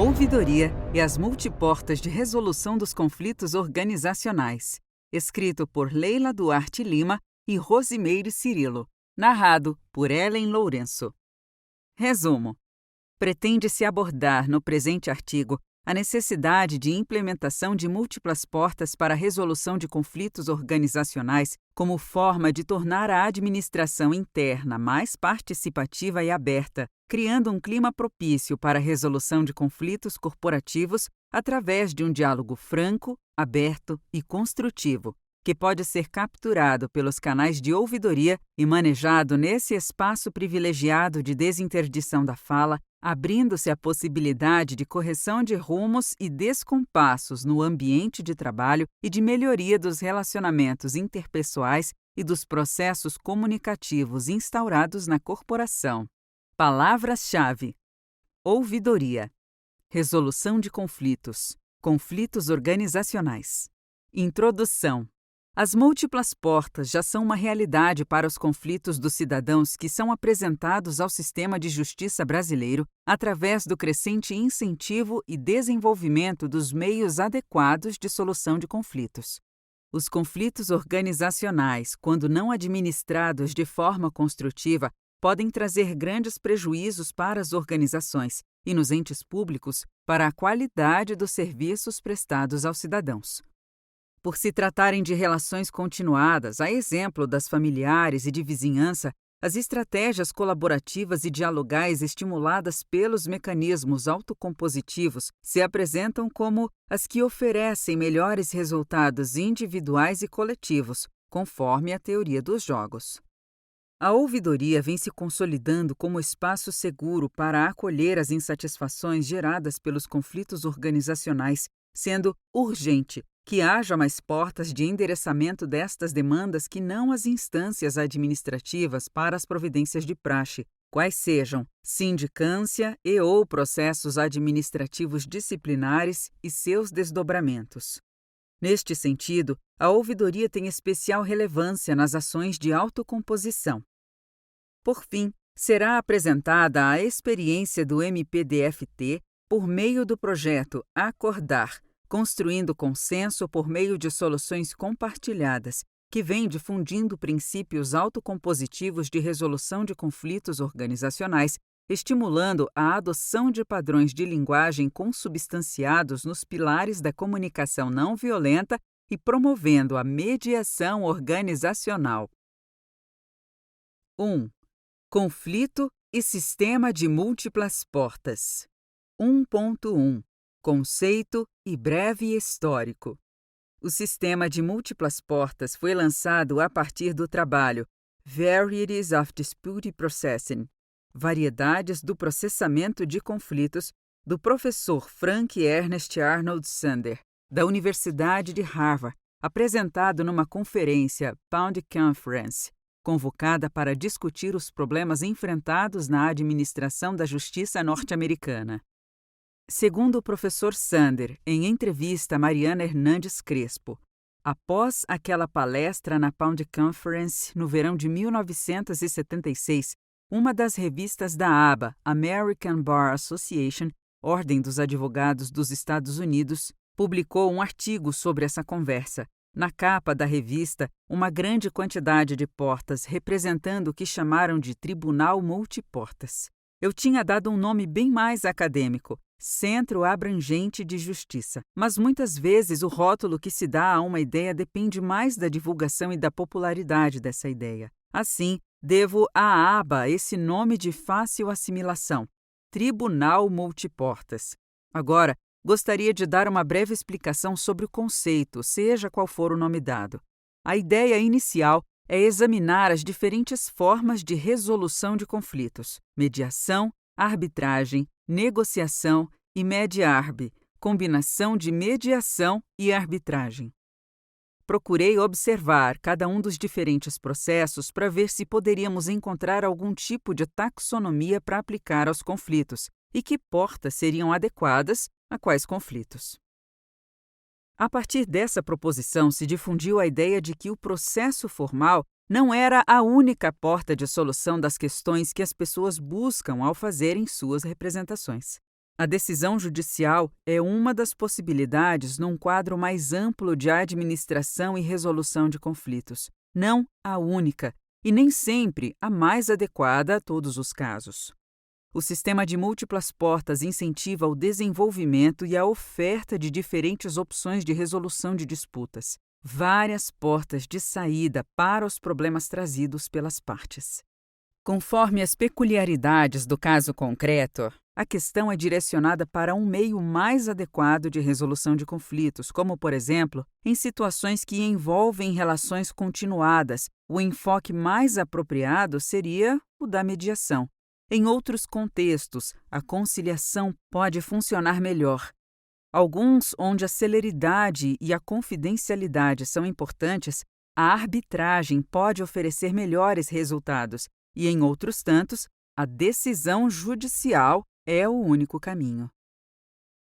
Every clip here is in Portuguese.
Ouvidoria e as multiportas de resolução dos conflitos organizacionais. Escrito por Leila Duarte Lima e Rosimeire Cirilo. Narrado por Ellen Lourenço. Resumo. Pretende-se abordar no presente artigo a necessidade de implementação de múltiplas portas para a resolução de conflitos organizacionais como forma de tornar a administração interna mais participativa e aberta, criando um clima propício para a resolução de conflitos corporativos através de um diálogo franco, aberto e construtivo, que pode ser capturado pelos canais de ouvidoria e manejado nesse espaço privilegiado de desinterdição da fala, abrindo-se a possibilidade de correção de rumos e descompassos no ambiente de trabalho e de melhoria dos relacionamentos interpessoais e dos processos comunicativos instaurados na corporação. Palavras-chave: ouvidoria, resolução de conflitos, conflitos organizacionais. Introdução. As múltiplas portas já são uma realidade para os conflitos dos cidadãos que são apresentados ao sistema de justiça brasileiro através do crescente incentivo e desenvolvimento dos meios adequados de solução de conflitos. Os conflitos organizacionais, quando não administrados de forma construtiva, podem trazer grandes prejuízos para as organizações e nos entes públicos para a qualidade dos serviços prestados aos cidadãos. Por se tratarem de relações continuadas, a exemplo das familiares e de vizinhança, as estratégias colaborativas e dialogais estimuladas pelos mecanismos autocompositivos se apresentam como as que oferecem melhores resultados individuais e coletivos, conforme a teoria dos jogos. A ouvidoria vem se consolidando como espaço seguro para acolher as insatisfações geradas pelos conflitos organizacionais, sendo urgente que haja mais portas de endereçamento destas demandas que não as instâncias administrativas para as providências de praxe, quais sejam sindicância e ou processos administrativos disciplinares e seus desdobramentos. Neste sentido, a ouvidoria tem especial relevância nas ações de autocomposição. Por fim, será apresentada a experiência do MPDFT por meio do projeto Acordar, construindo consenso por meio de soluções compartilhadas, que vem difundindo princípios autocompositivos de resolução de conflitos organizacionais, estimulando a adoção de padrões de linguagem consubstanciados nos pilares da comunicação não violenta e promovendo a mediação organizacional. 1. Conflito e sistema de múltiplas portas. 1.1. Conceito e breve histórico. O sistema de múltiplas portas foi lançado a partir do trabalho Varieties of Dispute Processing, Variedades do Processamento de Conflitos, do professor Frank Ernest Arnold Sander, da Universidade de Harvard, apresentado numa conferência Pound Conference, convocada para discutir os problemas enfrentados na administração da justiça norte-americana. Segundo o professor Sander, em entrevista a Mariana Hernandes Crespo, após aquela palestra na Pound Conference no verão de 1976, uma das revistas da ABA, American Bar Association, Ordem dos Advogados dos Estados Unidos, publicou um artigo sobre essa conversa. Na capa da revista, uma grande quantidade de portas representando o que chamaram de Tribunal Multiportas. Eu tinha dado um nome bem mais acadêmico, Centro Abrangente de Justiça, mas muitas vezes o rótulo que se dá a uma ideia depende mais da divulgação e da popularidade dessa ideia. Assim, devo à ABA esse nome de fácil assimilação, Tribunal Multiportas. Agora, gostaria de dar uma breve explicação sobre o conceito, seja qual for o nome dado. A ideia inicial é examinar as diferentes formas de resolução de conflitos: mediação, arbitragem, negociação e media-arb, combinação de mediação e arbitragem. Procurei observar cada um dos diferentes processos para ver se poderíamos encontrar algum tipo de taxonomia para aplicar aos conflitos e que portas seriam adequadas a quais conflitos. A partir dessa proposição se difundiu a ideia de que o processo formal não era a única porta de solução das questões que as pessoas buscam ao fazerem suas representações. A decisão judicial é uma das possibilidades num quadro mais amplo de administração e resolução de conflitos, não a única, e nem sempre a mais adequada a todos os casos. O sistema de múltiplas portas incentiva o desenvolvimento e a oferta de diferentes opções de resolução de disputas, várias portas de saída para os problemas trazidos pelas partes. Conforme as peculiaridades do caso concreto, a questão é direcionada para um meio mais adequado de resolução de conflitos, como, por exemplo, em situações que envolvem relações continuadas, o enfoque mais apropriado seria o da mediação. Em outros contextos, a conciliação pode funcionar melhor. Alguns onde a celeridade e a confidencialidade são importantes, a arbitragem pode oferecer melhores resultados, e em outros tantos, a decisão judicial é o único caminho.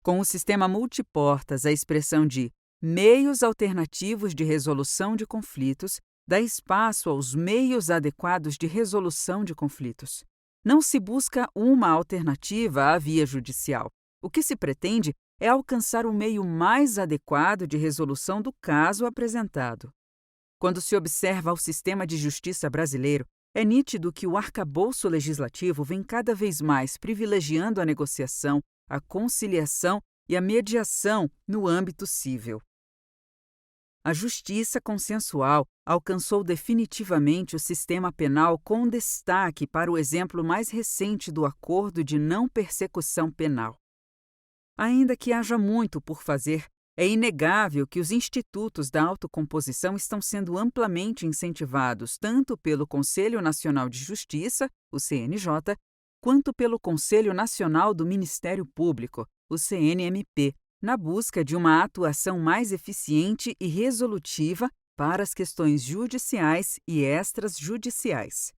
Com o sistema multiportas, a expressão de meios alternativos de resolução de conflitos dá espaço aos meios adequados de resolução de conflitos. Não se busca uma alternativa à via judicial. O que se pretende é alcançar o meio mais adequado de resolução do caso apresentado. Quando se observa o sistema de justiça brasileiro, é nítido que o arcabouço legislativo vem cada vez mais privilegiando a negociação, a conciliação e a mediação no âmbito civil. A justiça consensual alcançou definitivamente o sistema penal com destaque para o exemplo mais recente do Acordo de Não Persecução Penal. Ainda que haja muito por fazer, é inegável que os institutos da autocomposição estão sendo amplamente incentivados tanto pelo Conselho Nacional de Justiça, o CNJ, quanto pelo Conselho Nacional do Ministério Público, o CNMP, na busca de uma atuação mais eficiente e resolutiva para as questões judiciais e extrajudiciais.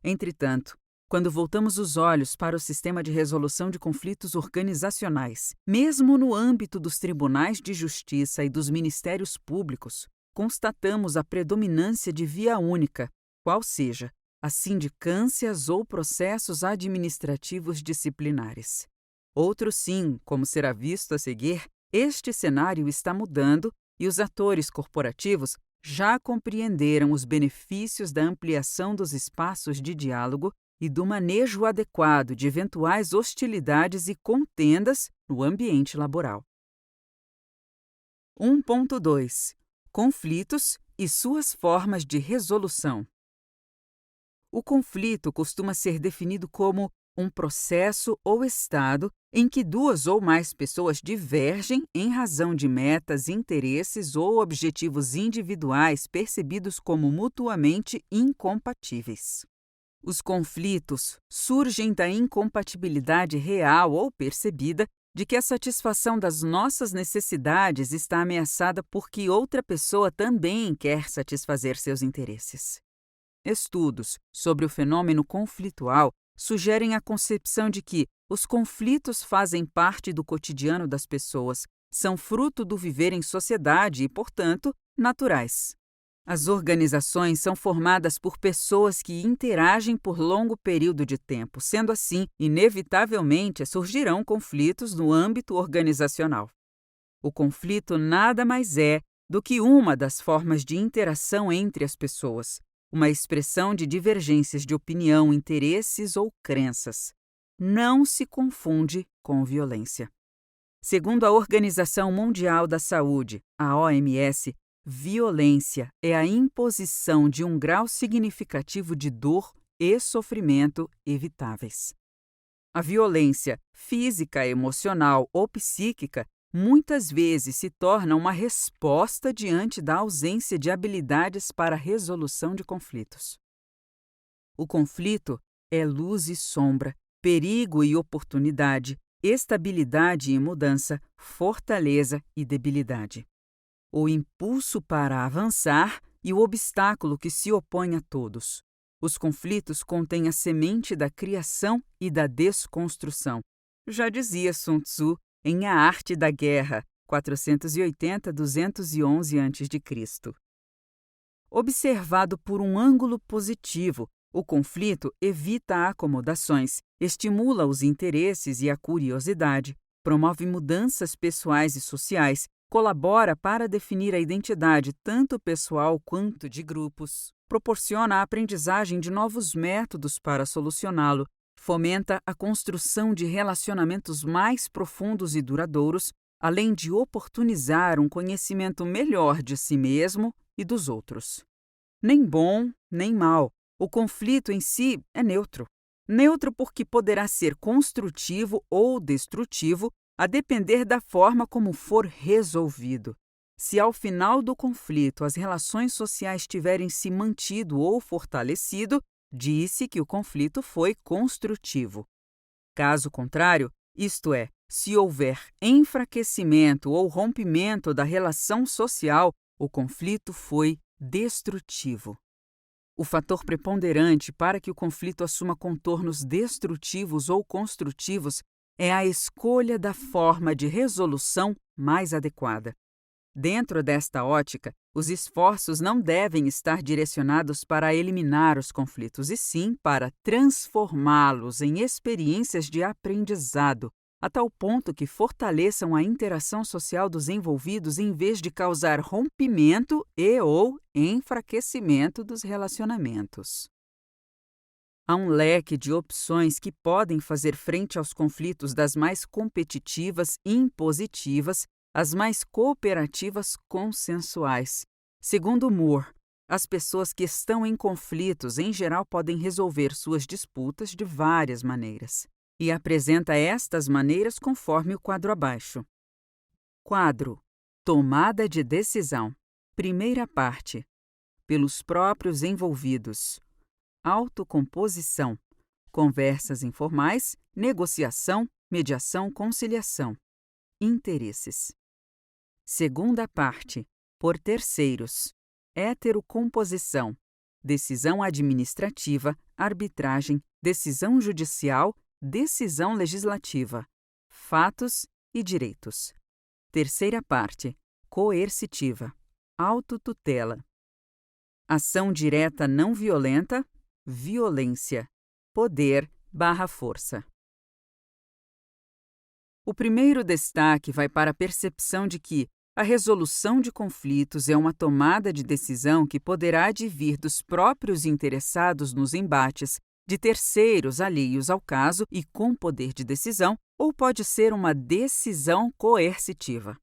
Entretanto, quando voltamos os olhos para o sistema de resolução de conflitos organizacionais, mesmo no âmbito dos tribunais de justiça e dos ministérios públicos, constatamos a predominância de via única, qual seja, as sindicâncias ou processos administrativos disciplinares. Outro sim, como será visto a seguir, este cenário está mudando e os atores corporativos já compreenderam os benefícios da ampliação dos espaços de diálogo e do manejo adequado de eventuais hostilidades e contendas no ambiente laboral. 1.2 Conflitos e suas formas de resolução. O conflito costuma ser definido como um processo ou estado em que duas ou mais pessoas divergem em razão de metas, interesses ou objetivos individuais percebidos como mutuamente incompatíveis. Os conflitos surgem da incompatibilidade real ou percebida de que a satisfação das nossas necessidades está ameaçada porque outra pessoa também quer satisfazer seus interesses. Estudos sobre o fenômeno conflitual sugerem a concepção de que os conflitos fazem parte do cotidiano das pessoas, são fruto do viver em sociedade e, portanto, naturais. As organizações são formadas por pessoas que interagem por longo período de tempo, sendo assim, inevitavelmente surgirão conflitos no âmbito organizacional. O conflito nada mais é do que uma das formas de interação entre as pessoas, uma expressão de divergências de opinião, interesses ou crenças. Não se confunde com violência. Segundo a Organização Mundial da Saúde, a OMS, violência é a imposição de um grau significativo de dor e sofrimento evitáveis. A violência física, emocional ou psíquica muitas vezes se torna uma resposta diante da ausência de habilidades para a resolução de conflitos. O conflito é luz e sombra, perigo e oportunidade, estabilidade e mudança, fortaleza e debilidade. O impulso para avançar e o obstáculo que se opõe a todos. Os conflitos contêm a semente da criação e da desconstrução. Já dizia Sun Tzu em A Arte da Guerra, 480-211 a.C. Observado por um ângulo positivo, O conflito evita acomodações, estimula os interesses e a curiosidade, promove mudanças pessoais e sociais, colabora para definir a identidade tanto pessoal quanto de grupos, proporciona a aprendizagem de novos métodos para solucioná-lo, fomenta a construção de relacionamentos mais profundos e duradouros, além de oportunizar um conhecimento melhor de si mesmo e dos outros. Nem bom, nem mal. O conflito em si é neutro. Neutro porque poderá ser construtivo ou destrutivo, a depender da forma como for resolvido. Se ao final do conflito as relações sociais tiverem se mantido ou fortalecido, disse que o conflito foi construtivo. Caso contrário, isto é, se houver enfraquecimento ou rompimento da relação social, o conflito foi destrutivo. O fator preponderante para que o conflito assuma contornos destrutivos ou construtivos é a escolha da forma de resolução mais adequada. Dentro desta ótica, os esforços não devem estar direcionados para eliminar os conflitos, e sim para transformá-los em experiências de aprendizado, a tal ponto que fortaleçam a interação social dos envolvidos em vez de causar rompimento e/ou enfraquecimento dos relacionamentos. Há um leque de opções que podem fazer frente aos conflitos, das mais competitivas e impositivas às mais cooperativas consensuais. Segundo Moore, as pessoas que estão em conflitos, em geral, podem resolver suas disputas de várias maneiras. E apresenta estas maneiras conforme o quadro abaixo. Quadro: Tomada de decisão. Primeira parte: pelos próprios envolvidos. Autocomposição. Conversas informais, negociação, mediação, conciliação. Interesses. Segunda parte: por terceiros. Heterocomposição. Decisão administrativa, arbitragem, decisão judicial, decisão legislativa, fatos e direitos. Terceira parte: coercitiva, autotutela. Ação direta não violenta, violência, poder/força. O primeiro destaque vai para a percepção de que a resolução de conflitos é uma tomada de decisão que poderá advir dos próprios interessados nos embates, de terceiros alheios ao caso e com poder de decisão, ou pode ser uma decisão coercitiva.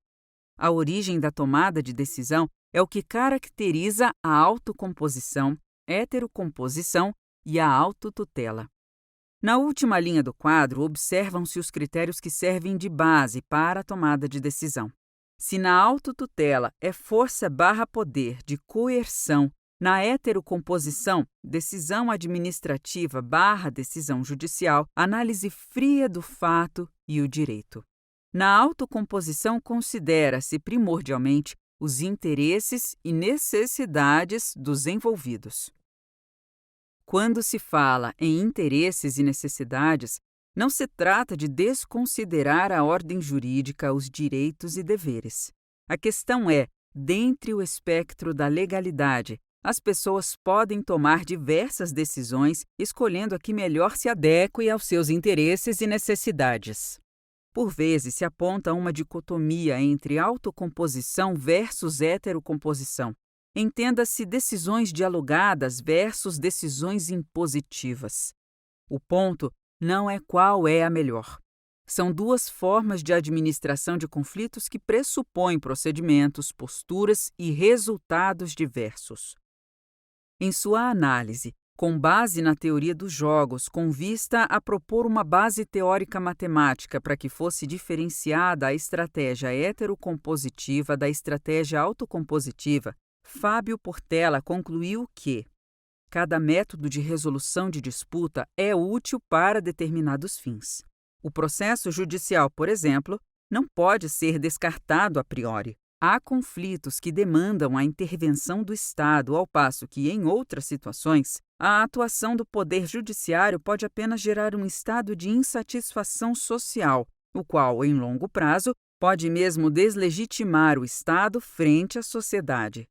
A origem da tomada de decisão é o que caracteriza a autocomposição, heterocomposição e a autotutela. Na última linha do quadro, observam-se os critérios que servem de base para a tomada de decisão. Se na autotutela é força/poder de coerção, na heterocomposição, decisão administrativa/decisão judicial, análise fria do fato e o direito. Na autocomposição, considera-se primordialmente os interesses e necessidades dos envolvidos. Quando se fala em interesses e necessidades, não se trata de desconsiderar a ordem jurídica, os direitos e deveres. A questão é, dentre o espectro da legalidade, as pessoas podem tomar diversas decisões, escolhendo a que melhor se adeque aos seus interesses e necessidades. Por vezes se aponta uma dicotomia entre autocomposição versus heterocomposição. Entenda-se decisões dialogadas versus decisões impositivas. O ponto não é qual é a melhor. São duas formas de administração de conflitos que pressupõem procedimentos, posturas e resultados diversos. Em sua análise, com base na teoria dos jogos, com vista a propor uma base teórica matemática para que fosse diferenciada a estratégia heterocompositiva da estratégia autocompositiva, Fábio Portela concluiu que cada método de resolução de disputa é útil para determinados fins. O processo judicial, por exemplo, não pode ser descartado a priori. Há conflitos que demandam a intervenção do Estado, ao passo que, em outras situações, a atuação do Poder Judiciário pode apenas gerar um estado de insatisfação social, o qual, em longo prazo, pode mesmo deslegitimar o Estado frente à sociedade.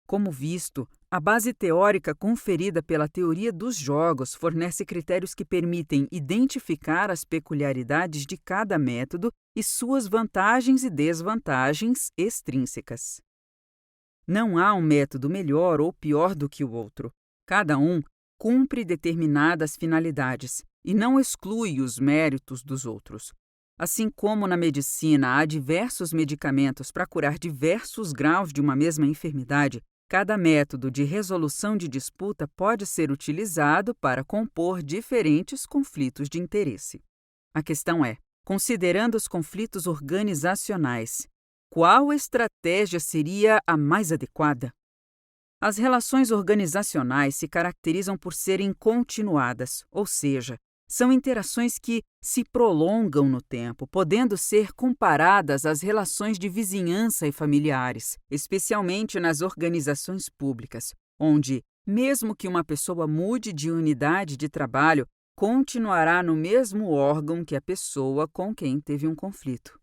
Como visto, A base teórica conferida pela teoria dos jogos fornece critérios que permitem identificar as peculiaridades de cada método e suas vantagens e desvantagens extrínsecas. Não há um método melhor ou pior do que o outro. Cada um cumpre determinadas finalidades e não exclui os méritos dos outros. Assim como na medicina há diversos medicamentos para curar diversos graus de uma mesma enfermidade, cada método de resolução de disputa pode ser utilizado para compor diferentes conflitos de interesse. A questão é, considerando os conflitos organizacionais, qual estratégia seria a mais adequada? As relações organizacionais se caracterizam por serem continuadas, ou seja, são interações que se prolongam no tempo, podendo ser comparadas às relações de vizinhança e familiares, especialmente nas organizações públicas, onde, mesmo que uma pessoa mude de unidade de trabalho, continuará no mesmo órgão que a pessoa com quem teve um conflito.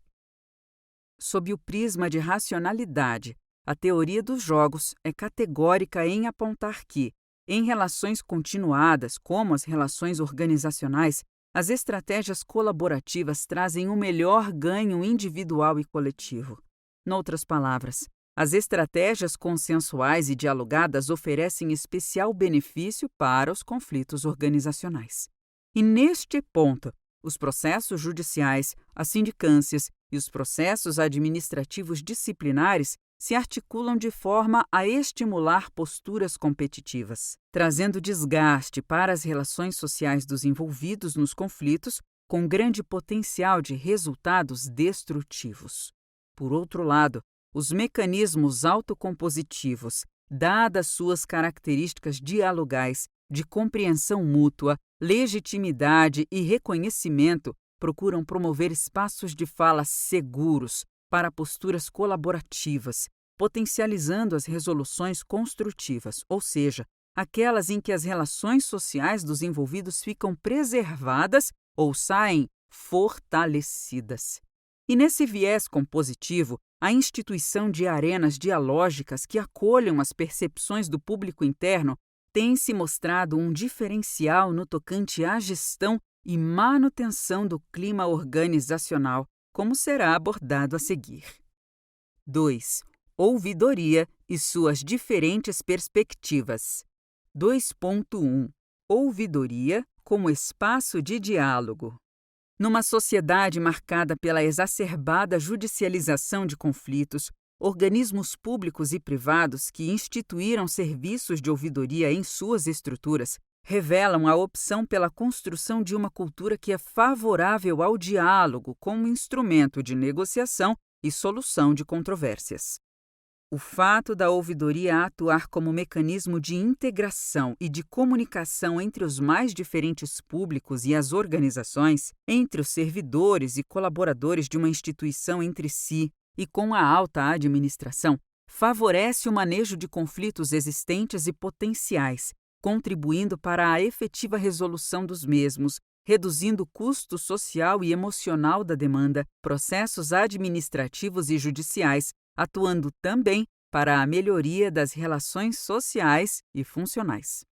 Sob o prisma de racionalidade, a teoria dos jogos é categórica em apontar que, em relações continuadas, como as relações organizacionais, as estratégias colaborativas trazem um melhor ganho individual e coletivo. Noutras palavras, as estratégias consensuais e dialogadas oferecem especial benefício para os conflitos organizacionais. E neste ponto, os processos judiciais, as sindicâncias e os processos administrativos disciplinares se articulam de forma a estimular posturas competitivas, trazendo desgaste para as relações sociais dos envolvidos nos conflitos, com grande potencial de resultados destrutivos. Por outro lado, os mecanismos autocompositivos, dadas suas características dialogais, de compreensão mútua, legitimidade e reconhecimento, procuram promover espaços de fala seguros para posturas colaborativas, potencializando as resoluções construtivas, ou seja, aquelas em que as relações sociais dos envolvidos ficam preservadas ou saem fortalecidas. E nesse viés compositivo, a instituição de arenas dialógicas que acolham as percepções do público interno tem se mostrado um diferencial no tocante à gestão e manutenção do clima organizacional, como será abordado a seguir. 2. Ouvidoria e suas diferentes perspectivas. 2.1. Ouvidoria como espaço de diálogo. Numa sociedade marcada pela exacerbada judicialização de conflitos, organismos públicos e privados que instituíram serviços de ouvidoria em suas estruturas revelam a opção pela construção de uma cultura que é favorável ao diálogo como instrumento de negociação e solução de controvérsias. O fato da ouvidoria atuar como mecanismo de integração e de comunicação entre os mais diferentes públicos e as organizações, entre os servidores e colaboradores de uma instituição entre si e com a alta administração, favorece o manejo de conflitos existentes e potenciais, contribuindo para a efetiva resolução dos mesmos, reduzindo o custo social e emocional da demanda, processos administrativos e judiciais, atuando também para a melhoria das relações sociais e funcionais.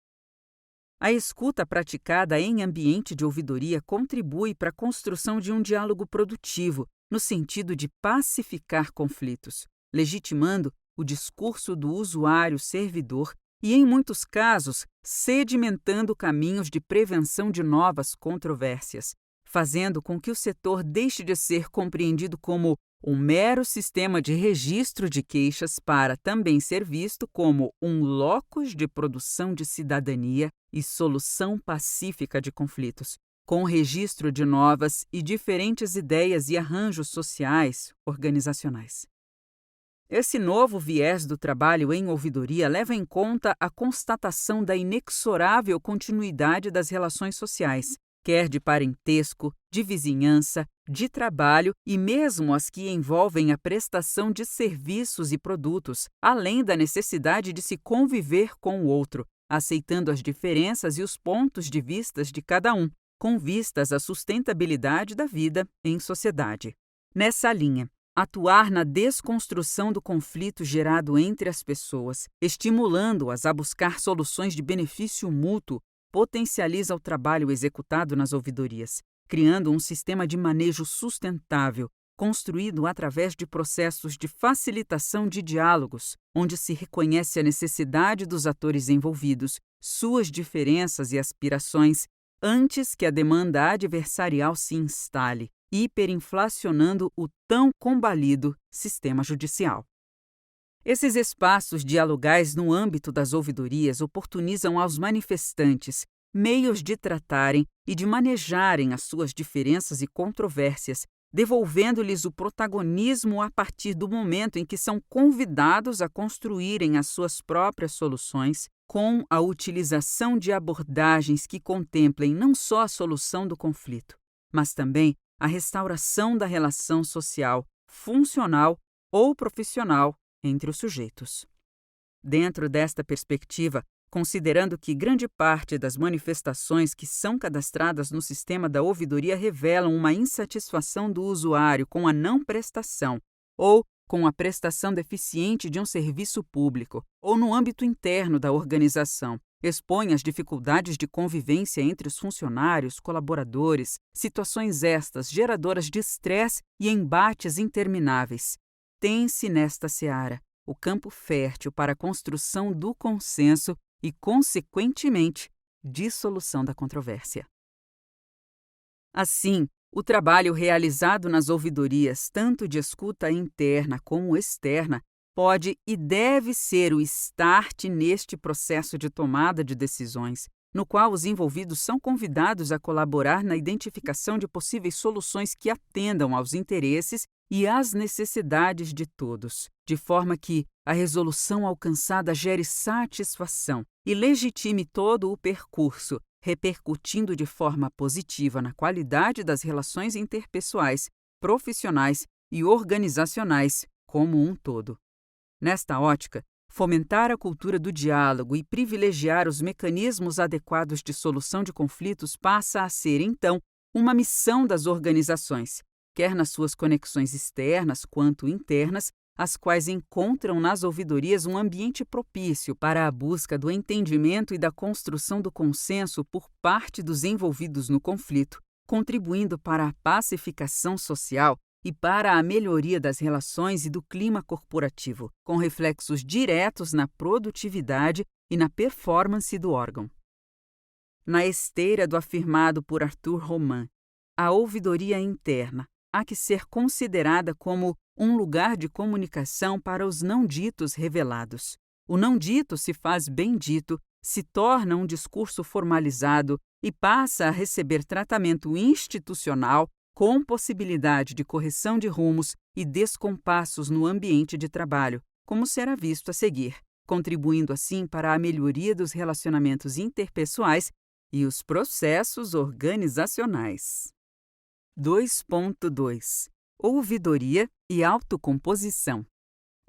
A escuta praticada em ambiente de ouvidoria contribui para a construção de um diálogo produtivo, no sentido de pacificar conflitos, legitimando o discurso do usuário-servidor e, em muitos casos, sedimentando caminhos de prevenção de novas controvérsias, fazendo com que o setor deixe de ser compreendido como um mero sistema de registro de queixas para também ser visto como um locus de produção de cidadania e solução pacífica de conflitos, com o registro de novas e diferentes ideias e arranjos sociais, organizacionais. Esse novo viés do trabalho em ouvidoria leva em conta a constatação da inexorável continuidade das relações sociais, quer de parentesco, de vizinhança, de trabalho e mesmo as que envolvem a prestação de serviços e produtos, além da necessidade de se conviver com o outro, aceitando as diferenças e os pontos de vista de cada um, com vistas à sustentabilidade da vida em sociedade. Nessa linha, atuar na desconstrução do conflito gerado entre as pessoas, estimulando-as a buscar soluções de benefício mútuo, potencializa o trabalho executado nas ouvidorias, criando um sistema de manejo sustentável, construído através de processos de facilitação de diálogos, onde se reconhece a necessidade dos atores envolvidos, suas diferenças e aspirações, antes que a demanda adversarial se instale, hiperinflacionando o tão combalido sistema judicial. Esses espaços dialogais no âmbito das ouvidorias oportunizam aos manifestantes meios de tratarem e de manejarem as suas diferenças e controvérsias, devolvendo-lhes o protagonismo a partir do momento em que são convidados a construírem as suas próprias soluções, com a utilização de abordagens que contemplem não só a solução do conflito, mas também a restauração da relação social, funcional ou profissional entre os sujeitos. Dentro desta perspectiva, considerando que grande parte das manifestações que são cadastradas no sistema da ouvidoria revelam uma insatisfação do usuário com a não prestação ou com a prestação deficiente de um serviço público ou no âmbito interno da organização, expõe as dificuldades de convivência entre os funcionários, colaboradores, situações estas geradoras de estresse e embates intermináveis. Tem-se nesta seara o campo fértil para a construção do consenso e, consequentemente, dissolução da controvérsia. Assim, o trabalho realizado nas ouvidorias, tanto de escuta interna como externa, pode e deve ser o start neste processo de tomada de decisões, no qual os envolvidos são convidados a colaborar na identificação de possíveis soluções que atendam aos interesses e às necessidades de todos, de forma que a resolução alcançada gere satisfação e legitime todo o percurso, repercutindo de forma positiva na qualidade das relações interpessoais, profissionais e organizacionais como um todo. Nesta ótica, fomentar a cultura do diálogo e privilegiar os mecanismos adequados de solução de conflitos passa a ser, então, uma missão das organizações, quer nas suas conexões externas quanto internas, as quais encontram nas ouvidorias um ambiente propício para a busca do entendimento e da construção do consenso por parte dos envolvidos no conflito, contribuindo para a pacificação social e para a melhoria das relações e do clima corporativo, com reflexos diretos na produtividade e na performance do órgão. Na esteira do afirmado por Arthur Roman, a ouvidoria interna há que ser considerada como um lugar de comunicação para os não ditos revelados. O não dito se faz bem dito, se torna um discurso formalizado e passa a receber tratamento institucional com possibilidade de correção de rumos e descompassos no ambiente de trabalho, como será visto a seguir, contribuindo assim para a melhoria dos relacionamentos interpessoais e os processos organizacionais. 2.2 Ouvidoria e autocomposição.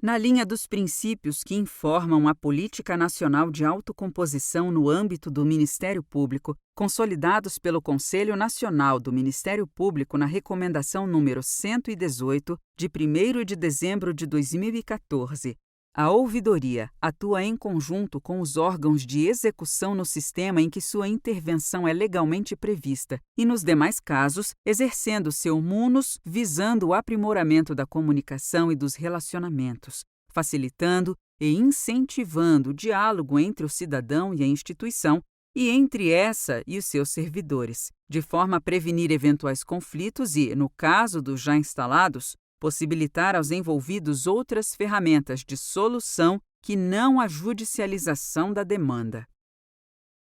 Na linha dos princípios que informam a Política Nacional de Autocomposição no âmbito do Ministério Público, consolidados pelo Conselho Nacional do Ministério Público na Recomendação número 118, de 1º de dezembro de 2014, a ouvidoria atua em conjunto com os órgãos de execução no sistema em que sua intervenção é legalmente prevista e, nos demais casos, exercendo seu munus visando o aprimoramento da comunicação e dos relacionamentos, facilitando e incentivando o diálogo entre o cidadão e a instituição e entre essa e os seus servidores, de forma a prevenir eventuais conflitos e, no caso dos já instalados, possibilitar aos envolvidos outras ferramentas de solução que não a judicialização da demanda.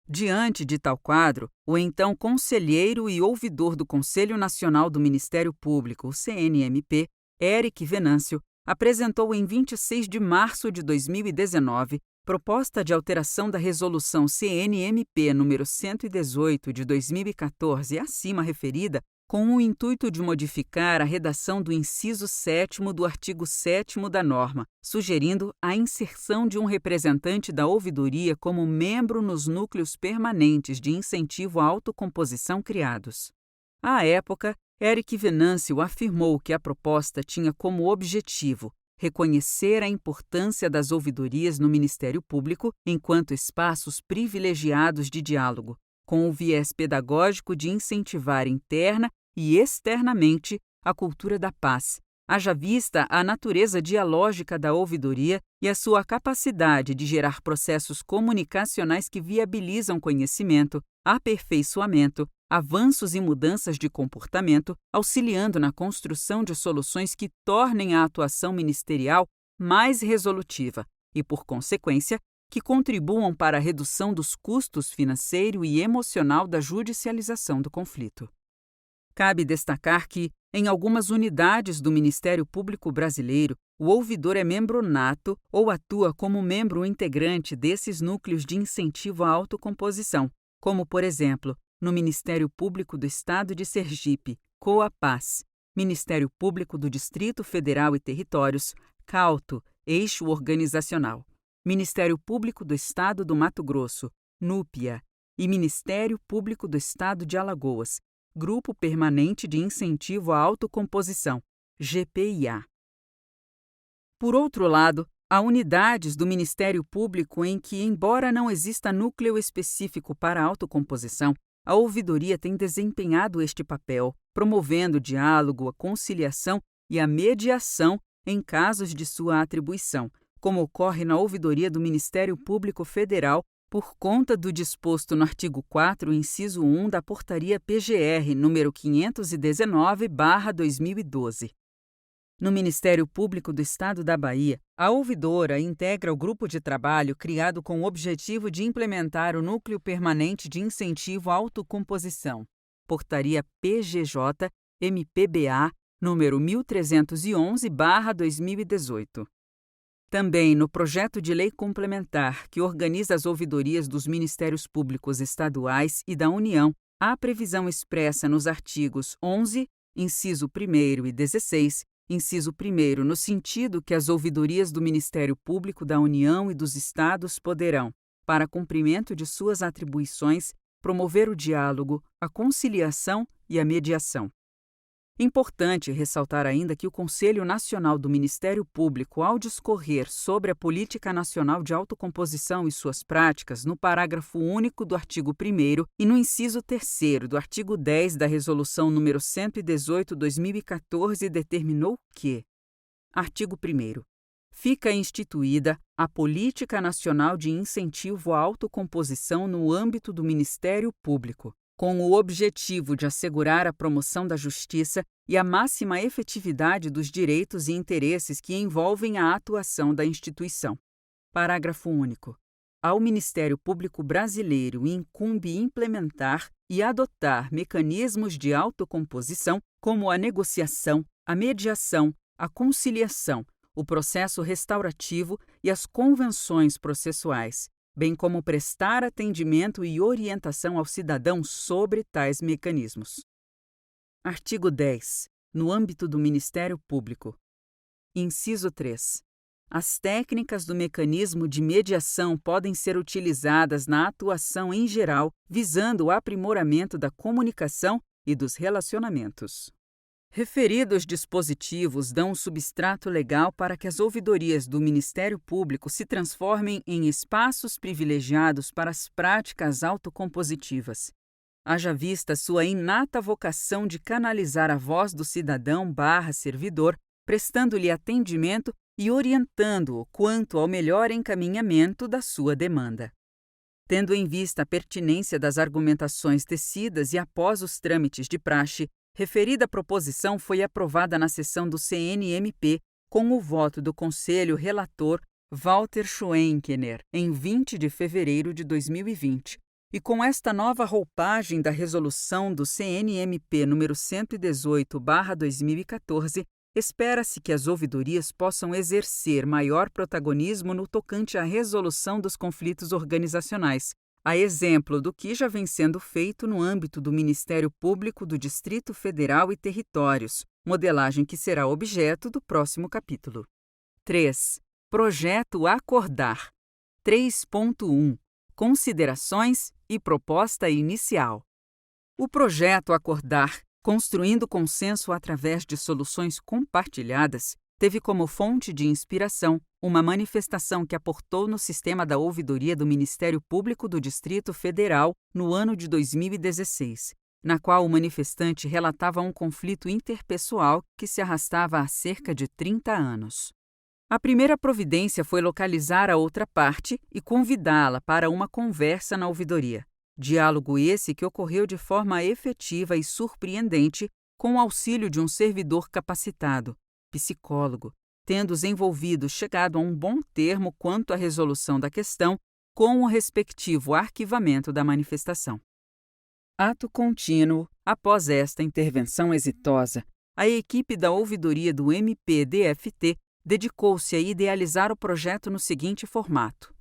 Diante de tal quadro, o então conselheiro e ouvidor do Conselho Nacional do Ministério Público, o CNMP, Eric Venâncio, apresentou em 26 de março de 2019 proposta de alteração da Resolução CNMP número 118 de 2014, acima referida, com o intuito de modificar a redação do inciso 7º do artigo 7º da norma, sugerindo a inserção de um representante da ouvidoria como membro nos núcleos permanentes de incentivo à autocomposição criados. À época, Eric Venâncio afirmou que a proposta tinha como objetivo reconhecer a importância das ouvidorias no Ministério Público enquanto espaços privilegiados de diálogo, com o viés pedagógico de incentivar interna e externamente a cultura da paz, haja vista a natureza dialógica da ouvidoria e a sua capacidade de gerar processos comunicacionais que viabilizam conhecimento, aperfeiçoamento, avanços e mudanças de comportamento, auxiliando na construção de soluções que tornem a atuação ministerial mais resolutiva e, por consequência, que contribuam para a redução dos custos financeiro e emocional da judicialização do conflito. Cabe destacar que, em algumas unidades do Ministério Público Brasileiro, o ouvidor é membro nato ou atua como membro integrante desses núcleos de incentivo à autocomposição, como, por exemplo, no Ministério Público do Estado de Sergipe, COAPAS, Ministério Público do Distrito Federal e Territórios, CAUTO, Eixo Organizacional, Ministério Público do Estado do Mato Grosso, NUPIA, e Ministério Público do Estado de Alagoas, Grupo Permanente de Incentivo à Autocomposição, GPIA. Por outro lado, há unidades do Ministério Público em que, embora não exista núcleo específico para a autocomposição, a ouvidoria tem desempenhado este papel, promovendo o diálogo, a conciliação e a mediação em casos de sua atribuição, como ocorre na ouvidoria do Ministério Público Federal por conta do disposto no artigo 4º, inciso 1 da Portaria PGR número 519/2012. No Ministério Público do Estado da Bahia, a ouvidora integra o grupo de trabalho criado com o objetivo de implementar o Núcleo Permanente de Incentivo à Autocomposição, Portaria PGJ MPBA número 1311/2018. Também no projeto de lei complementar que organiza as ouvidorias dos Ministérios Públicos Estaduais e da União, há previsão expressa nos artigos 11, inciso 1º e 16, inciso 1º, no sentido que as ouvidorias do Ministério Público da União e dos Estados poderão, para cumprimento de suas atribuições, promover o diálogo, a conciliação e a mediação. Importante ressaltar ainda que o Conselho Nacional do Ministério Público, ao discorrer sobre a Política Nacional de Autocomposição e suas práticas, no parágrafo único do artigo 1º e no inciso 3º do artigo 10 da Resolução nº 118/2014, determinou que: artigo 1º. Fica instituída a Política Nacional de Incentivo à Autocomposição no âmbito do Ministério Público, com o objetivo de assegurar a promoção da justiça e a máxima efetividade dos direitos e interesses que envolvem a atuação da instituição. Parágrafo único. Ao Ministério Público Brasileiro incumbe implementar e adotar mecanismos de autocomposição como a negociação, a mediação, a conciliação, o processo restaurativo e as convenções processuais, bem como prestar atendimento e orientação ao cidadão sobre tais mecanismos. Artigo 10. No âmbito do Ministério Público. Inciso 3. As técnicas do mecanismo de mediação podem ser utilizadas na atuação em geral, visando o aprimoramento da comunicação e dos relacionamentos. Referidos dispositivos dão um substrato legal para que as ouvidorias do Ministério Público se transformem em espaços privilegiados para as práticas autocompositivas. Haja vista sua inata vocação de canalizar a voz do cidadão/servidor, prestando-lhe atendimento e orientando-o quanto ao melhor encaminhamento da sua demanda. Tendo em vista a pertinência das argumentações tecidas e após os trâmites de praxe, referida proposição foi aprovada na sessão do CNMP com o voto do Conselho Relator Walter Schwenkener em 20 de fevereiro de 2020. E com esta nova roupagem da resolução do CNMP número 118/2014, espera-se que as ouvidorias possam exercer maior protagonismo no tocante à resolução dos conflitos organizacionais, a exemplo do que já vem sendo feito no âmbito do Ministério Público do Distrito Federal e Territórios, modelagem que será objeto do próximo capítulo. 3. Projeto Acordar. 3.1. Considerações e proposta inicial. O projeto Acordar Construindo consenso através de soluções compartilhadas, teve como fonte de inspiração uma manifestação que aportou no sistema da ouvidoria do Ministério Público do Distrito Federal no ano de 2016, na qual o manifestante relatava um conflito interpessoal que se arrastava há cerca de 30 anos. A primeira providência foi localizar a outra parte e convidá-la para uma conversa na ouvidoria. Diálogo esse que ocorreu de forma efetiva e surpreendente com o auxílio de um servidor capacitado, psicólogo, tendo os envolvidos chegado a um bom termo quanto à resolução da questão com o respectivo arquivamento da manifestação. Ato contínuo, após esta intervenção exitosa, a equipe da ouvidoria do MPDFT dedicou-se a idealizar o projeto no seguinte formato: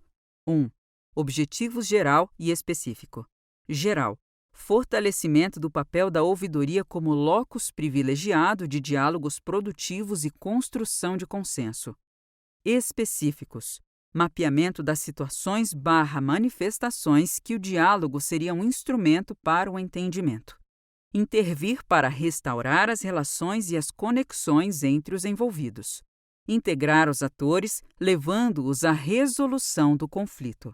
1. Objetivos geral e específico. Geral: fortalecimento do papel da ouvidoria como locus privilegiado de diálogos produtivos e construção de consenso. Específicos: mapeamento das situações/manifestações que o diálogo seria um instrumento para o entendimento. Intervir para restaurar as relações e as conexões entre os envolvidos. Integrar os atores, levando-os à resolução do conflito.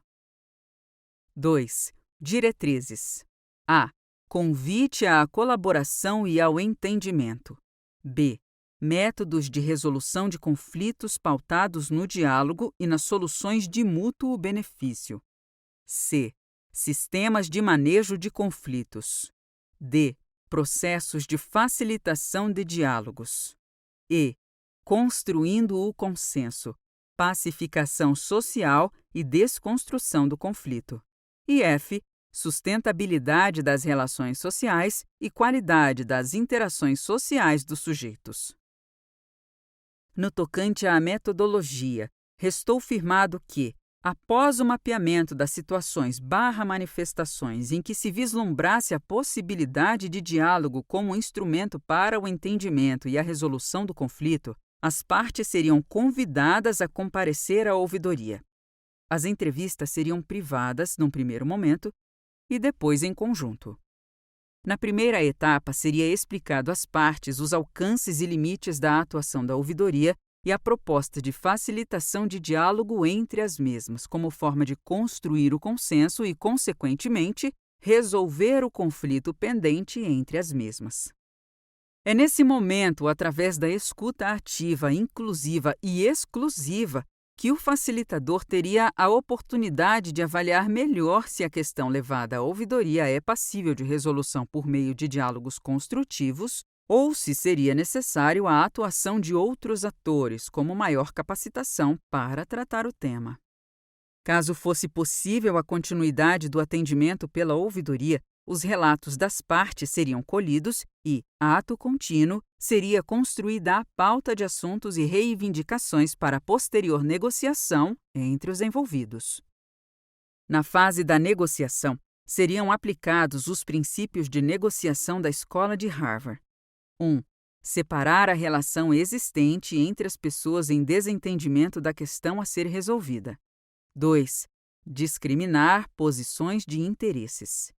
2. Diretrizes. A. Convite à colaboração e ao entendimento. B. Métodos de resolução de conflitos pautados no diálogo e nas soluções de mútuo benefício. C. Sistemas de manejo de conflitos. D. Processos de facilitação de diálogos. E. Construindo o consenso, pacificação social e desconstrução do conflito. E F. Sustentabilidade das relações sociais e qualidade das interações sociais dos sujeitos. No tocante à metodologia, restou firmado que, após o mapeamento das situações/manifestações em que se vislumbrasse a possibilidade de diálogo como instrumento para o entendimento e a resolução do conflito, as partes seriam convidadas a comparecer à ouvidoria. As entrevistas seriam privadas, num primeiro momento, e depois em conjunto. Na primeira etapa, seria explicado às partes os alcances e limites da atuação da ouvidoria e a proposta de facilitação de diálogo entre as mesmas, como forma de construir o consenso e, consequentemente, resolver o conflito pendente entre as mesmas. É nesse momento, através da escuta ativa, inclusiva e exclusiva, que o facilitador teria a oportunidade de avaliar melhor se a questão levada à ouvidoria é passível de resolução por meio de diálogos construtivos ou se seria necessário a atuação de outros atores, como maior capacitação para tratar o tema. Caso fosse possível a continuidade do atendimento pela ouvidoria, os relatos das partes seriam colhidos e, ato contínuo, seria construída a pauta de assuntos e reivindicações para a posterior negociação entre os envolvidos. Na fase da negociação, seriam aplicados os princípios de negociação da Escola de Harvard. 1. Separar a relação existente entre as pessoas em desentendimento da questão a ser resolvida. 2. Discriminar posições de interesses.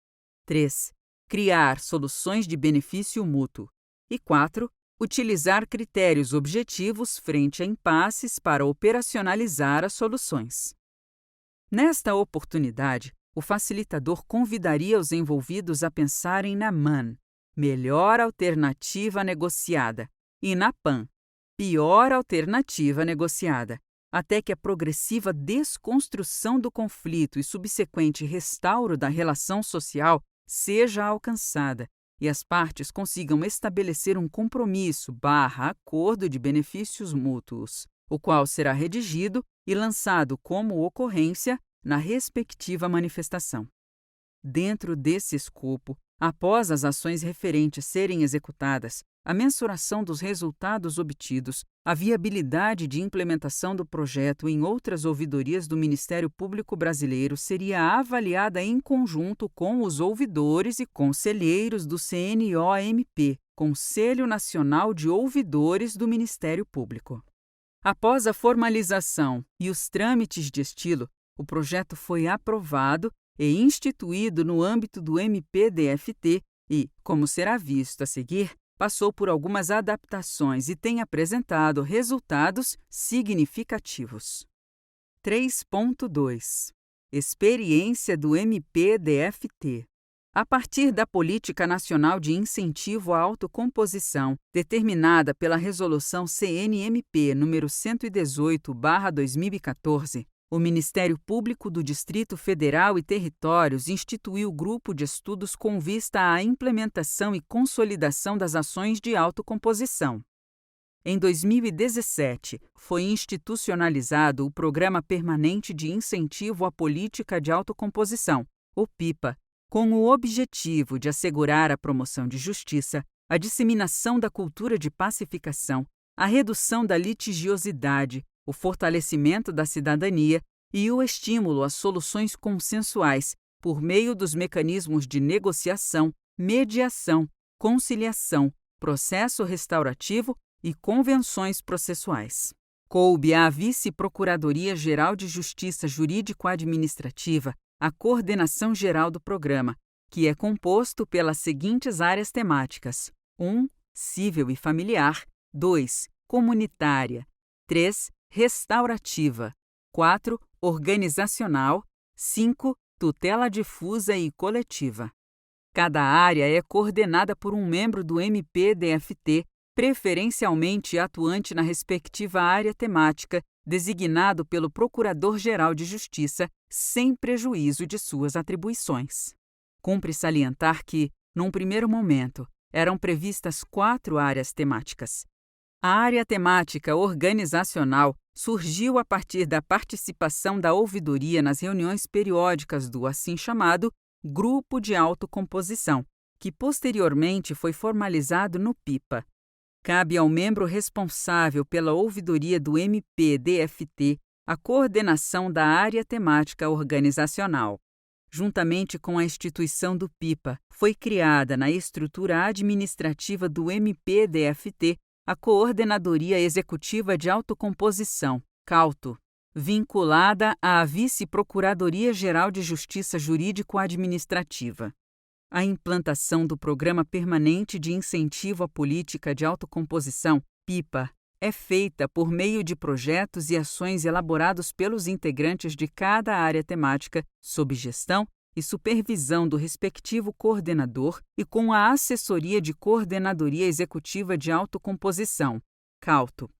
3. Criar soluções de benefício mútuo. E 4. Utilizar critérios objetivos frente a impasses para operacionalizar as soluções. Nesta oportunidade, o facilitador convidaria os envolvidos a pensarem na MAN, melhor alternativa negociada, e na PAN, pior alternativa negociada, até que a progressiva desconstrução do conflito e subsequente restauro da relação social seja alcançada e as partes consigam estabelecer um compromisso/acordo de benefícios mútuos, o qual será redigido e lançado como ocorrência na respectiva manifestação. Dentro desse escopo, após as ações referentes serem executadas, a mensuração dos resultados obtidos, a viabilidade de implementação do projeto em outras ouvidorias do Ministério Público Brasileiro seria avaliada em conjunto com os ouvidores e conselheiros do CNOMP, Conselho Nacional de Ouvidores do Ministério Público. Após a formalização e os trâmites de estilo, o projeto foi aprovado e instituído no âmbito do MPDFT e, como será visto a seguir, passou por algumas adaptações e tem apresentado resultados significativos. 3.2 Experiência do MPDFT. A partir da Política Nacional de Incentivo à Autocomposição, determinada pela Resolução CNMP nº 118/2014, o Ministério Público do Distrito Federal e Territórios instituiu o Grupo de Estudos com vista à implementação e consolidação das ações de autocomposição. Em 2017, foi institucionalizado o Programa Permanente de Incentivo à Política de Autocomposição, o PIPA, com o objetivo de assegurar a promoção de justiça, a disseminação da cultura de pacificação, a redução da litigiosidade, o fortalecimento da cidadania e o estímulo a soluções consensuais por meio dos mecanismos de negociação, mediação, conciliação, processo restaurativo e convenções processuais. Coube à Vice-Procuradoria-Geral de Justiça Jurídico-Administrativa a coordenação geral do programa, que é composto pelas seguintes áreas temáticas: 1. Civil e familiar. 2. Comunitária. 3. Restaurativa. 4. Organizacional. 5. Tutela difusa e coletiva. Cada área é coordenada por um membro do MPDFT, preferencialmente atuante na respectiva área temática, designado pelo Procurador-Geral de Justiça, sem prejuízo de suas atribuições. Cumpre salientar que, num primeiro momento, eram previstas 4 áreas temáticas. A área temática organizacional surgiu a partir da participação da ouvidoria nas reuniões periódicas do assim chamado Grupo de Autocomposição, que posteriormente foi formalizado no PIPA. Cabe ao membro responsável pela ouvidoria do MPDFT a coordenação da área temática organizacional. Juntamente com a instituição do PIPA, foi criada na estrutura administrativa do MPDFT a Coordenadoria Executiva de Autocomposição, CAUTO, vinculada à Vice-Procuradoria-Geral de Justiça Jurídico-Administrativa. A implantação do Programa Permanente de Incentivo à Política de Autocomposição, PIPA, é feita por meio de projetos e ações elaborados pelos integrantes de cada área temática, sob gestão e supervisão do respectivo coordenador e com a assessoria de Coordenadoria Executiva de Autocomposição, CAUTO.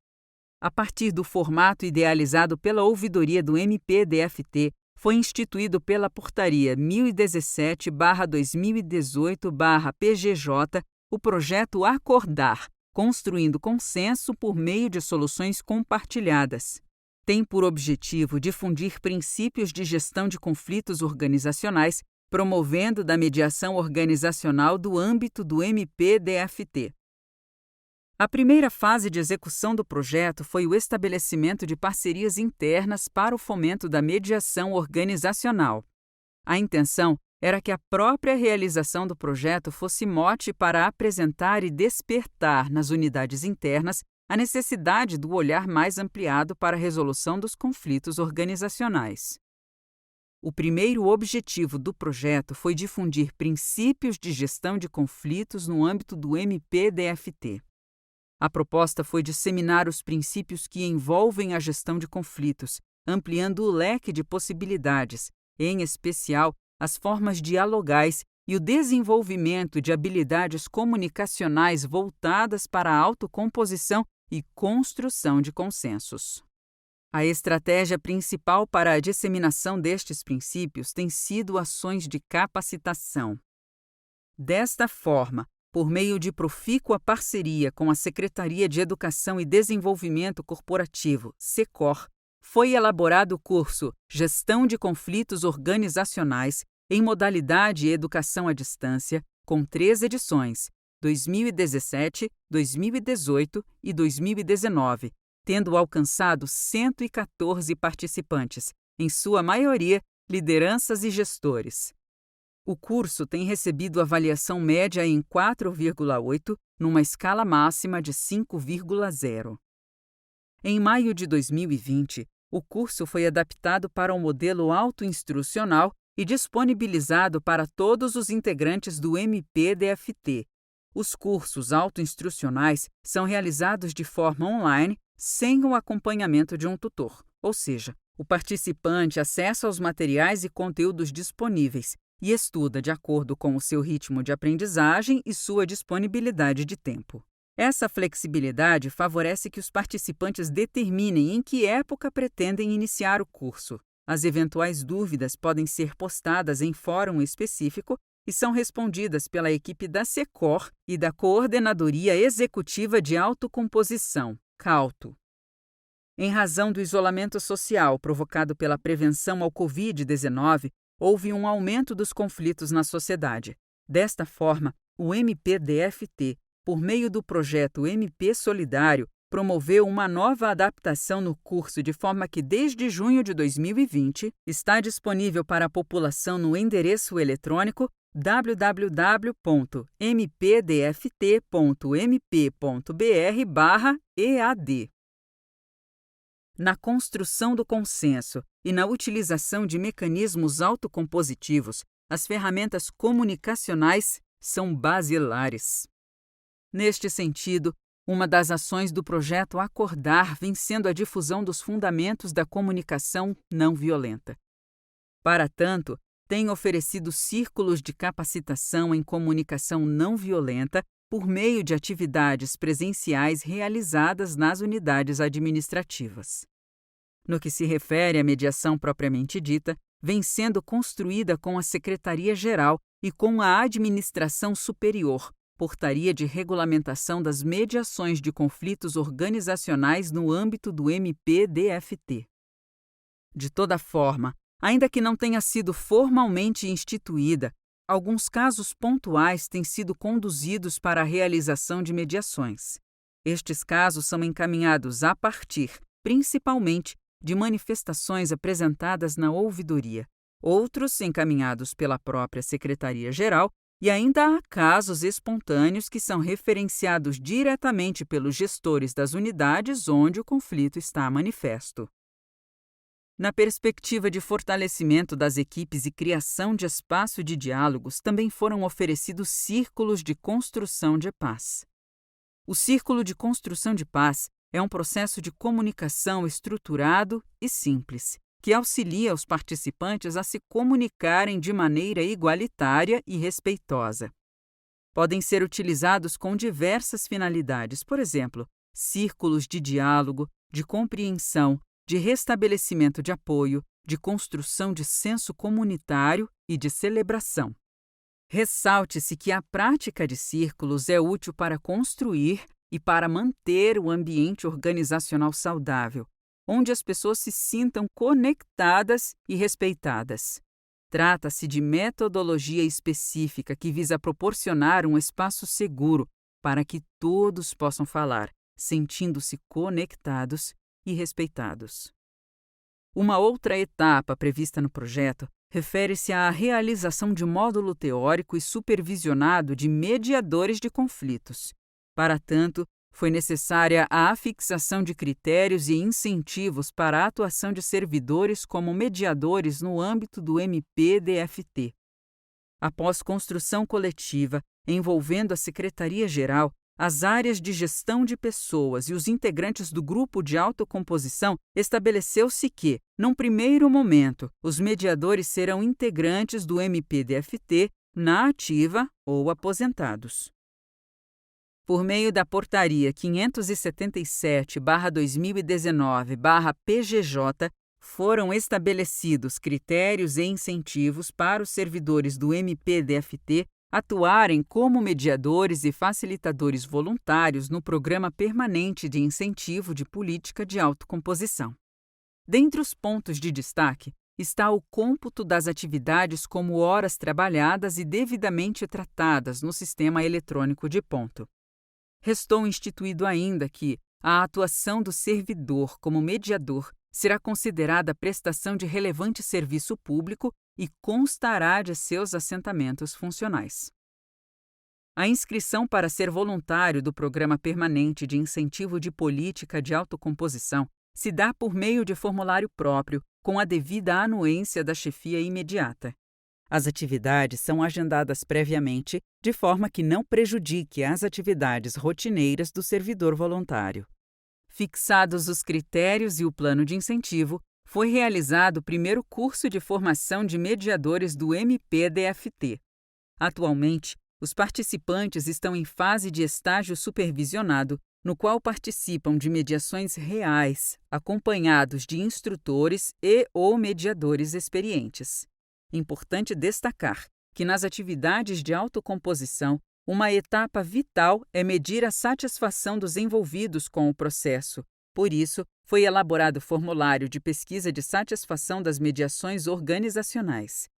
A partir do formato idealizado pela ouvidoria do MPDFT, foi instituído pela Portaria 1017/2018/PGJ o projeto Acordar, construindo consenso por meio de soluções compartilhadas. Tem por objetivo difundir princípios de gestão de conflitos organizacionais, promovendo da mediação organizacional do âmbito do MPDFT. A primeira fase de execução do projeto foi o estabelecimento de parcerias internas para o fomento da mediação organizacional. A intenção era que a própria realização do projeto fosse mote para apresentar e despertar nas unidades internas a necessidade do olhar mais ampliado para a resolução dos conflitos organizacionais. O primeiro objetivo do projeto foi difundir princípios de gestão de conflitos no âmbito do MPDFT. A proposta foi disseminar os princípios que envolvem a gestão de conflitos, ampliando o leque de possibilidades, em especial as formas dialogais e o desenvolvimento de habilidades comunicacionais voltadas para a autocomposição e construção de consensos. A estratégia principal para a disseminação destes princípios tem sido ações de capacitação. Desta forma, por meio de profícua parceria com a Secretaria de Educação e Desenvolvimento Corporativo, SECOR, foi elaborado o curso Gestão de Conflitos Organizacionais em modalidade Educação à Distância, com 3 edições, 2017, 2018 e 2019, tendo alcançado 114 participantes, em sua maioria lideranças e gestores. O curso tem recebido avaliação média em 4,8, numa escala máxima de 5,0. Em maio de 2020, o curso foi adaptado para o modelo autoinstrucional e disponibilizado para todos os integrantes do MPDFT. Os cursos autoinstrucionais são realizados de forma online, sem o acompanhamento de um tutor, ou seja, o participante acessa os materiais e conteúdos disponíveis e estuda de acordo com o seu ritmo de aprendizagem e sua disponibilidade de tempo. Essa flexibilidade favorece que os participantes determinem em que época pretendem iniciar o curso. As eventuais dúvidas podem ser postadas em fórum específico e são respondidas pela equipe da SECOR e da Coordenadoria Executiva de Autocomposição, CAUTO. Em razão do isolamento social provocado pela prevenção ao Covid-19, houve um aumento dos conflitos na sociedade. Desta forma, o MPDFT, por meio do projeto MP Solidário, promoveu uma nova adaptação no curso de forma que, desde junho de 2020, está disponível para a população no endereço eletrônico www.mpdft.mp.br/EAD. Na construção do consenso e na utilização de mecanismos autocompositivos, as ferramentas comunicacionais são basilares. Neste sentido, uma das ações do projeto Acordar vem sendo a difusão dos fundamentos da comunicação não violenta. Para tanto, tem oferecido círculos de capacitação em comunicação não violenta por meio de atividades presenciais realizadas nas unidades administrativas. No que se refere à mediação propriamente dita, vem sendo construída com a Secretaria-Geral e com a Administração Superior, Portaria de Regulamentação das Mediações de Conflitos Organizacionais no âmbito do MPDFT. De toda forma, ainda que não tenha sido formalmente instituída, alguns casos pontuais têm sido conduzidos para a realização de mediações. Estes casos são encaminhados a partir, principalmente, de manifestações apresentadas na ouvidoria, outros encaminhados pela própria Secretaria-Geral e ainda há casos espontâneos que são referenciados diretamente pelos gestores das unidades onde o conflito está manifesto. Na perspectiva de fortalecimento das equipes e criação de espaço de diálogos, também foram oferecidos círculos de construção de paz. O Círculo de Construção de Paz é um processo de comunicação estruturado e simples, que auxilia os participantes a se comunicarem de maneira igualitária e respeitosa. Podem ser utilizados com diversas finalidades, por exemplo, círculos de diálogo, de compreensão, de restabelecimento de apoio, de construção de senso comunitário e de celebração. Ressalte-se que a prática de círculos é útil para construir e para manter o ambiente organizacional saudável, onde as pessoas se sintam conectadas e respeitadas. Trata-se de metodologia específica que visa proporcionar um espaço seguro para que todos possam falar, sentindo-se conectados e respeitados. Uma outra etapa prevista no projeto refere-se à realização de módulo teórico e supervisionado de mediadores de conflitos. Para tanto, foi necessária a afixação de critérios e incentivos para a atuação de servidores como mediadores no âmbito do MPDFT. Após construção coletiva, envolvendo a Secretaria-Geral, as áreas de gestão de pessoas e os integrantes do grupo de autocomposição, estabeleceu-se que, num primeiro momento, os mediadores serão integrantes do MPDFT na ativa ou aposentados. Por meio da Portaria 577/2019/PGJ, foram estabelecidos critérios e incentivos para os servidores do MPDFT atuarem como mediadores e facilitadores voluntários no Programa Permanente de Incentivo de Política de Autocomposição. Dentre os pontos de destaque está o cômputo das atividades como horas trabalhadas e devidamente tratadas no Sistema Eletrônico de Ponto. Restou instituído ainda que a atuação do servidor como mediador será considerada prestação de relevante serviço público e constará de seus assentamentos funcionais. A inscrição para ser voluntário do Programa Permanente de Incentivo de Política de Autocomposição se dá por meio de formulário próprio, com a devida anuência da chefia imediata. As atividades são agendadas previamente, de forma que não prejudique as atividades rotineiras do servidor voluntário. Fixados os critérios e o plano de incentivo, foi realizado o primeiro curso de formação de mediadores do MPDFT. Atualmente, os participantes estão em fase de estágio supervisionado, no qual participam de mediações reais, acompanhados de instrutores e/ou mediadores experientes. Importante destacar que nas atividades de autocomposição, uma etapa vital é medir a satisfação dos envolvidos com o processo. Por isso, foi elaborado o formulário de pesquisa de satisfação das mediações organizacionais.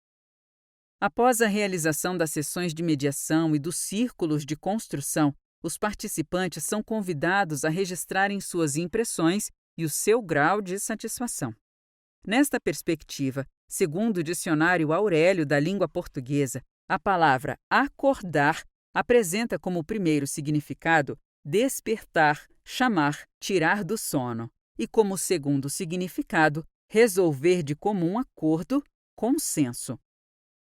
Após a realização das sessões de mediação e dos círculos de construção, os participantes são convidados a registrarem suas impressões e o seu grau de satisfação. Nesta perspectiva, segundo o dicionário Aurélio da língua portuguesa, a palavra acordar apresenta como primeiro significado despertar, chamar, tirar do sono, e como segundo significado, resolver de comum acordo, consenso.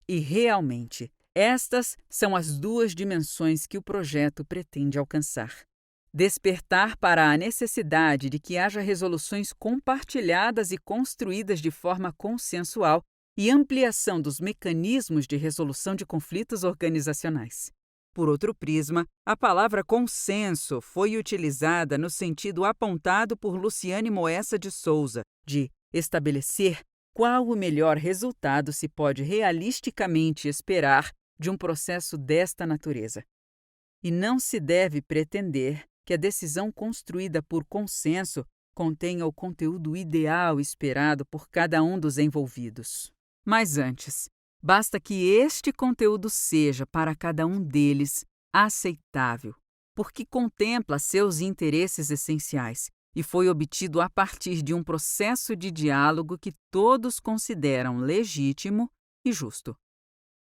E realmente, estas são as duas dimensões que o projeto pretende alcançar. Despertar para a necessidade de que haja resoluções compartilhadas e construídas de forma consensual e ampliação dos mecanismos de resolução de conflitos organizacionais. Por outro prisma, a palavra consenso foi utilizada no sentido apontado por Luciane Moessa de Souza, de estabelecer qual o melhor resultado se pode realisticamente esperar de um processo desta natureza. E não se deve pretender que a decisão construída por consenso contenha o conteúdo ideal esperado por cada um dos envolvidos. Mas antes, basta que este conteúdo seja, para cada um deles, aceitável, porque contempla seus interesses essenciais e foi obtido a partir de um processo de diálogo que todos consideram legítimo e justo.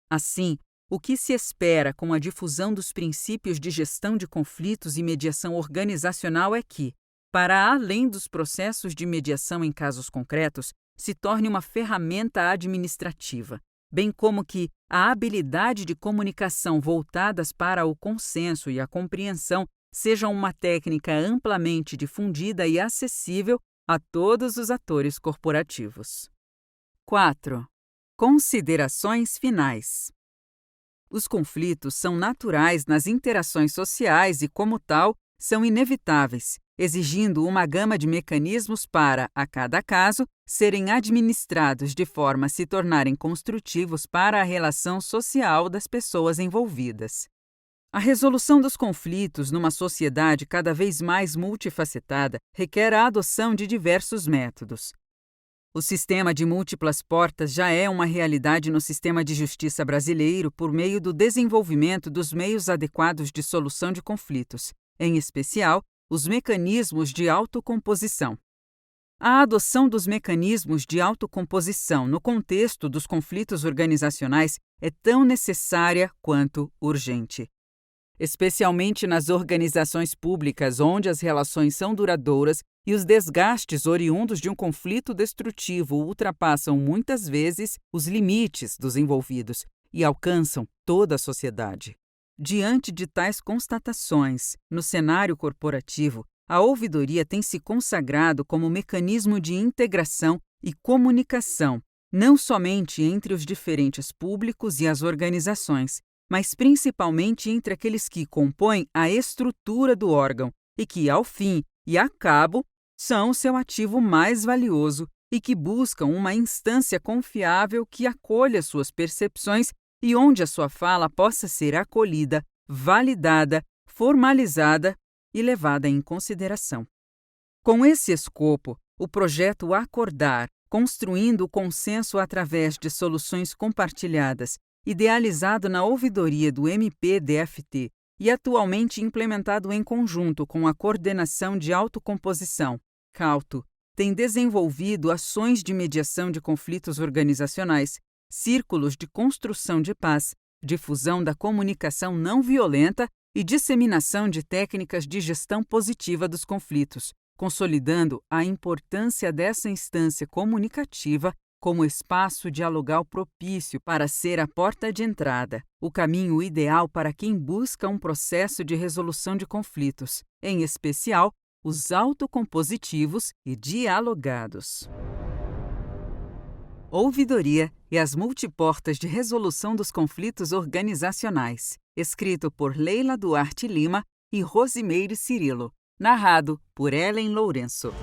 Assim, o que se espera com a difusão dos princípios de gestão de conflitos e mediação organizacional é que, para além dos processos de mediação em casos concretos, se torne uma ferramenta administrativa, bem como que a habilidade de comunicação voltadas para o consenso e a compreensão sejam uma técnica amplamente difundida e acessível a todos os atores corporativos. 4. Considerações finais. Os conflitos são naturais nas interações sociais e, como tal, são inevitáveis, exigindo uma gama de mecanismos para, a cada caso, serem administrados de forma a se tornarem construtivos para a relação social das pessoas envolvidas. A resolução dos conflitos numa sociedade cada vez mais multifacetada requer a adoção de diversos métodos. O sistema de múltiplas portas já é uma realidade no sistema de justiça brasileiro por meio do desenvolvimento dos meios adequados de solução de conflitos, em especial, os mecanismos de autocomposição. A adoção dos mecanismos de autocomposição no contexto dos conflitos organizacionais é tão necessária quanto urgente. Especialmente nas organizações públicas, onde as relações são duradouras e os desgastes oriundos de um conflito destrutivo ultrapassam muitas vezes os limites dos envolvidos e alcançam toda a sociedade. Diante de tais constatações, no cenário corporativo, a ouvidoria tem se consagrado como mecanismo de integração e comunicação, não somente entre os diferentes públicos e as organizações, mas principalmente entre aqueles que compõem a estrutura do órgão e que, ao fim e a cabo, são seu ativo mais valioso e que buscam uma instância confiável que acolha suas percepções e onde a sua fala possa ser acolhida, validada, formalizada e levada em consideração. Com esse escopo, o projeto Acordar, construindo o consenso através de soluções compartilhadas, idealizado na ouvidoria do MPDFT e atualmente implementado em conjunto com a Coordenação de Autocomposição, CAUTO, tem desenvolvido ações de mediação de conflitos organizacionais, círculos de construção de paz, difusão da comunicação não violenta e disseminação de técnicas de gestão positiva dos conflitos, consolidando a importância dessa instância comunicativa como espaço dialogal propício para ser a porta de entrada, o caminho ideal para quem busca um processo de resolução de conflitos, em especial os autocompositivos e dialogados. Ouvidoria e as multiportas de resolução dos conflitos organizacionais, escrito por Leila Duarte Lima e Rosimeire Cirilo, narrado por Ellen Lourenço.